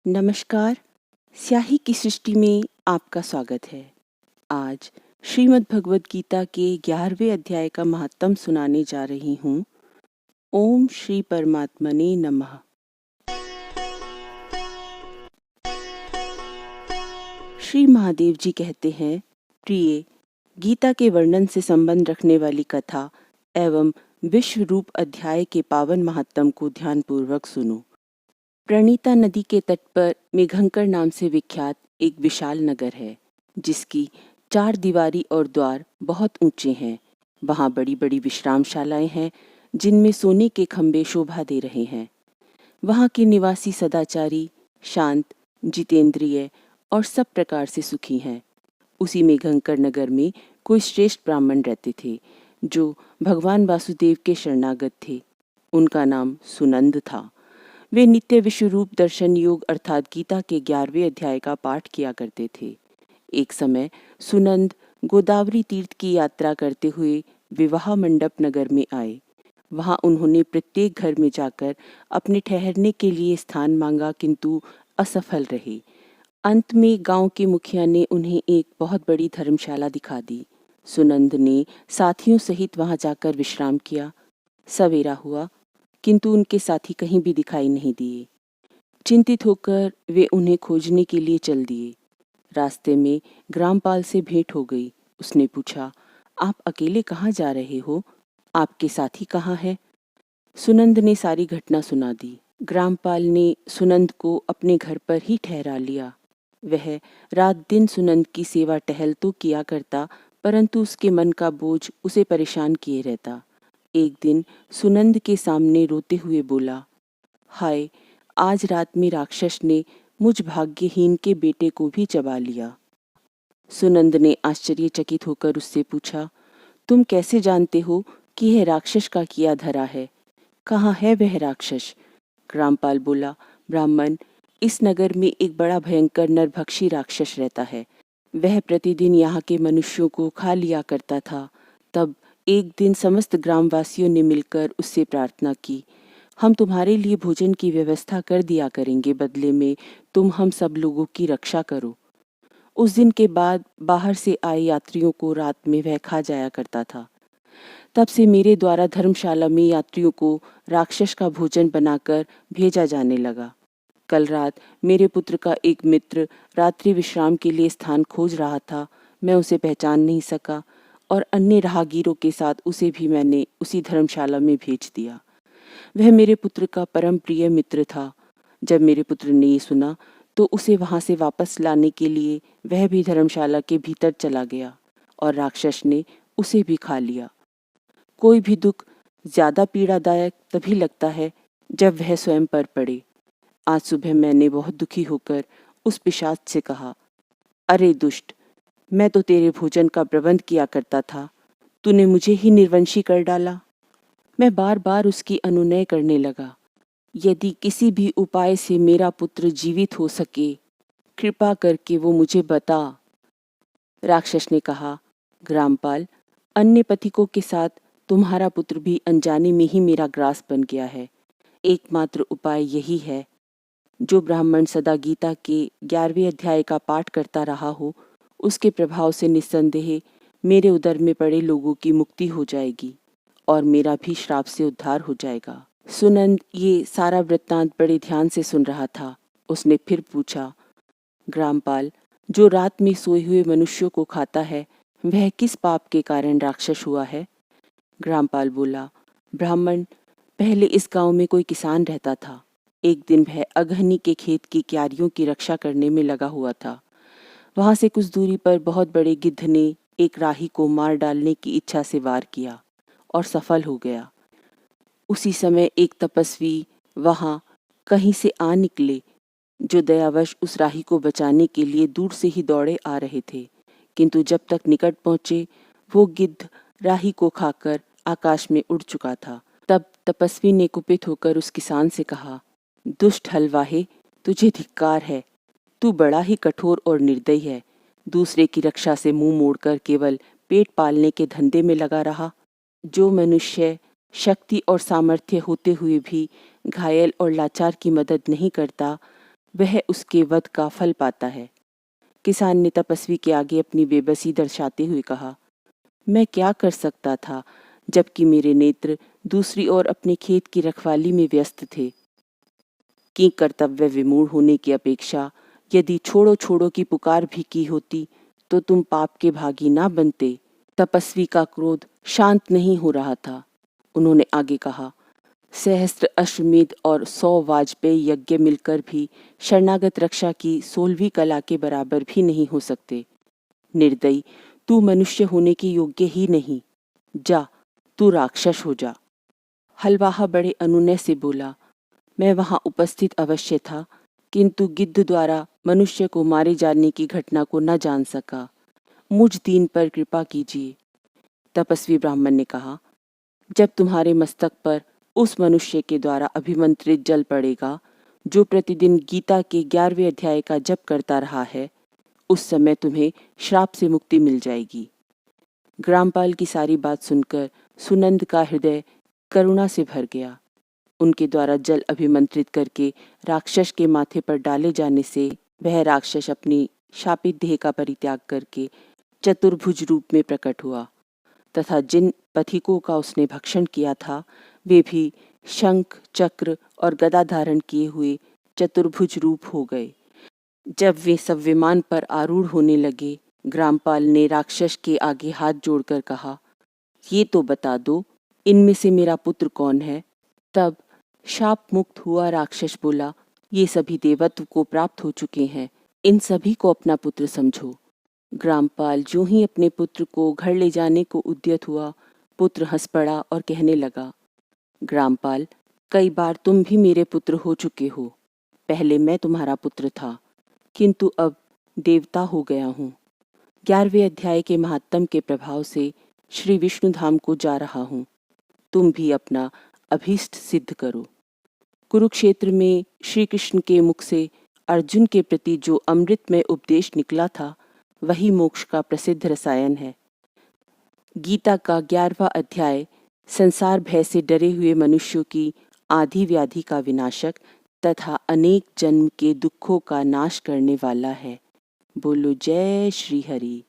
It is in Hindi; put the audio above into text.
नमस्कार। स्याही की सृष्टि में आपका स्वागत है। आज श्रीमद् भगवद गीता के 11वें अध्याय का महात्म सुनाने जा रही हूँ। ओम श्री परमात्मने नमः। श्री महादेव जी कहते हैं, प्रिय, गीता के वर्णन से संबंध रखने वाली कथा एवं विश्व रूप अध्याय के पावन महात्म को ध्यानपूर्वक सुनो। प्रणीता नदी के तट पर मेघंकर नाम से विख्यात एक विशाल नगर है, जिसकी 4 दीवारी और द्वार बहुत ऊंचे हैं। वहाँ बड़ी बड़ी विश्रामशालाएं हैं, जिनमें सोने के खंभे शोभा दे रहे हैं। वहाँ के निवासी सदाचारी, शांत, जितेंद्रिय और सब प्रकार से सुखी हैं। उसी मेघंकर नगर में कोई श्रेष्ठ ब्राह्मण रहते थे, जो भगवान वासुदेव के शरणागत थे। उनका नाम सुनंद था। वे नित्य विश्वरूप दर्शन योग अर्थात गीता के 11वें अध्याय का पाठ किया करते थे। एक समय सुनंद गोदावरी तीर्थ की यात्रा करते हुए विवाह मंडप नगर में आए। वहां उन्होंने प्रत्येक घर में जाकर अपने ठहरने के लिए स्थान मांगा, किंतु असफल रहे। अंत में गांव के मुखिया ने उन्हें एक बहुत बड़ी धर्मशाला दिखा दी। सुनंद ने साथियों सहित वहां जाकर विश्राम किया। सवेरा हुआ, किंतु उनके साथी कहीं भी दिखाई नहीं दिए। चिंतित होकर वे उन्हें खोजने के लिए चल दिए। रास्ते में ग्रामपाल से भेंट हो गई। उसने पूछा, आप अकेले कहाँ जा रहे हो? आपके साथी कहाँ है? सुनंद ने सारी घटना सुना दी। ग्रामपाल ने सुनंद को अपने घर पर ही ठहरा लिया। वह रात दिन सुनंद की सेवा टहल तो किया करता, परंतु उसके मन का बोझ उसे परेशान किए रहता। एक दिन सुनंद के सामने रोते हुए बोला, हाय, आज रात में राक्षस ने मुझ भाग्यहीन के बेटे को भी चबा लिया। सुनंद ने आश्चर्यचकित होकर उससे पूछा, तुम कैसे जानते हो कि यह राक्षस का किया धरा है? कहाँ है वह राक्षस? ग्रामपाल बोला, ब्राह्मण, इस नगर में एक बड़ा भयंकर नरभक्षी राक्षस रहता है। वह प्रतिदिन यहाँ के मनुष्यों को खा लिया करता था। तब एक दिन समस्त ग्रामवासियों ने मिलकर उससे प्रार्थना की, हम तुम्हारे लिए भोजन की व्यवस्था कर दिया करेंगे, बदले में तुम हम सब लोगों की रक्षा करो। उस दिन के बाद बाहर से आए यात्रियों को रात में वह खा जाया करता था। तब से मेरे द्वारा धर्मशाला में यात्रियों को राक्षस का भोजन बनाकर भेजा जाने लगा। कल रात मेरे पुत्र का एक मित्र रात्रि विश्राम के लिए स्थान खोज रहा था। मैं उसे पहचान नहीं सका और अन्य राहगीरों के साथ उसे भी मैंने उसी धर्मशाला में भेज दिया। वह मेरे पुत्र का परम प्रिय मित्र था। जब मेरे पुत्र ने ये सुना तो उसे वहां से वापस लाने के लिए वह भी धर्मशाला के भीतर चला गया और राक्षस ने उसे भी खा लिया। कोई भी दुख ज्यादा पीड़ादायक तभी लगता है जब वह स्वयं पर पड़े। आज सुबह मैंने बहुत दुखी होकर उस पिशाच से कहा, अरे दुष्ट, मैं तो तेरे भोजन का प्रबंध किया करता था, तूने मुझे ही निर्वंशी कर डाला। मैं बार बार उसकी अनुनय करने लगा, यदि किसी भी उपाय से मेरा पुत्र जीवित हो सके, कृपा करके वो मुझे बता। राक्षस ने कहा, ग्रामपाल, अन्य पथिकों के साथ तुम्हारा पुत्र भी अनजाने में ही मेरा ग्रास बन गया है। एकमात्र उपाय यही है, जो ब्राह्मण सदा गीता के 11वें अध्याय का पाठ करता रहा हो, उसके प्रभाव से निस्संदेह मेरे उदर में पड़े लोगों की मुक्ति हो जाएगी और मेरा भी श्राप से उद्धार हो जाएगा। सुनंद ये सारा वृत्तांत बड़े ध्यान से सुन रहा था। उसने फिर पूछा, ग्रामपाल, जो रात में सोए हुए मनुष्यों को खाता है, वह किस पाप के कारण राक्षस हुआ है? ग्रामपाल बोला, ब्राह्मण, पहले इस गांव में कोई किसान रहता था। एक दिन वह अगहनी के खेत की क्यारियों की रक्षा करने में लगा हुआ था। वहां से कुछ दूरी पर बहुत बड़े गिद्ध ने एक राही को मार डालने की इच्छा से वार किया और सफल हो गया। उसी समय एक तपस्वी वहां कहीं से आ निकले, जो दयावश उस राही को बचाने के लिए दूर से ही दौड़े आ रहे थे, किंतु जब तक निकट पहुंचे वो गिद्ध राही को खाकर आकाश में उड़ चुका था। तब तपस्वी ने कुपित होकर उस किसान से कहा, दुष्ट हलवाहे, तुझे धिक्कार है। तू बड़ा ही कठोर और निर्दयी है। दूसरे की रक्षा से मुंह मोड़कर केवल पेट पालने के धंधे में लगा रहा। जो मनुष्य शक्ति और सामर्थ्य होते हुए भी घायल और लाचार की मदद नहीं करता, वह उसके वध का फल पाता है। किसान ने तपस्वी के आगे अपनी बेबसी दर्शाते हुए कहा, मैं क्या कर सकता था जबकि मेरे नेत्र दूसरी ओर अपने खेत की रखवाली में व्यस्त थे। कि कर्तव्य विमूढ़ होने की अपेक्षा यदि छोड़ो छोड़ो की पुकार भी की होती तो तुम पाप के भागी ना बनते। तपस्वी का क्रोध शांत नहीं हो रहा था। उन्होंने आगे कहा, सहस्त्र अश्वमेध और 100 वाजपेयी यज्ञ मिलकर भी शरणागत रक्षा की 16वीं कला के बराबर भी नहीं हो सकते। निर्दयी, तू मनुष्य होने के योग्य ही नहीं। जा, तू राक्षस हो जा। हलवाहा बड़े अनुनय से बोला, मैं वहां उपस्थित अवश्य था, किंतु गिद्ध द्वारा मनुष्य को मारे जाने की घटना को न जान सका। मुझ दीन पर कृपा कीजिए। तपस्वी ब्राह्मण ने कहा, जब तुम्हारे मस्तक पर उस मनुष्य के द्वारा अभिमंत्रित जल पड़ेगा जो प्रतिदिन गीता के 11वें अध्याय का जप करता रहा है, उस समय तुम्हें श्राप से मुक्ति मिल जाएगी। ग्रामपाल की सारी बात सुनकर सुनंद का हृदय करुणा से भर गया। उनके द्वारा जल अभिमंत्रित करके राक्षस के माथे पर डाले जाने से वह राक्षस अपनी शापित देह का परित्याग करके चतुर्भुज रूप में प्रकट हुआ तथा जिन पथिकों का उसने भक्षण किया था वे भी शंख, चक्र और गदा धारण किए हुए चतुर्भुज रूप हो गए। जब वे सब विमान पर आरूढ़ होने लगे, ग्रामपाल ने राक्षस के आगे हाथ जोड़कर कहा, ये तो बता दो, इनमें से मेरा पुत्र कौन है। तब शाप मुक्त हुआ राक्षस बोला, ये सभी देवत्व को प्राप्त हो चुके हैं, इन सभी को अपना पुत्र समझो। ग्रामपाल जो ही अपने पुत्र को घर ले जाने को उद्यत हुआ, पुत्र हंस पड़ा और कहने लगा, ग्रामपाल, कई बार तुम भी मेरे पुत्र हो चुके हो। पहले मैं तुम्हारा पुत्र था, किंतु अब देवता हो गया हूँ। 11वें अध्याय के महात्म के प्रभाव से श्री विष्णु धाम को जा रहा हूँ। तुम भी अपना अभीष्ट सिद्ध करो। कुरुक्षेत्र में श्री कृष्ण के मुख से अर्जुन के प्रति जो अमृतमय उपदेश निकला था, वही मोक्ष का प्रसिद्ध रसायन है। गीता का 11वां अध्याय संसार भय से डरे हुए मनुष्यों की आदि व्याधि का विनाशक तथा अनेक जन्म के दुखों का नाश करने वाला है। बोलो जय श्री हरि।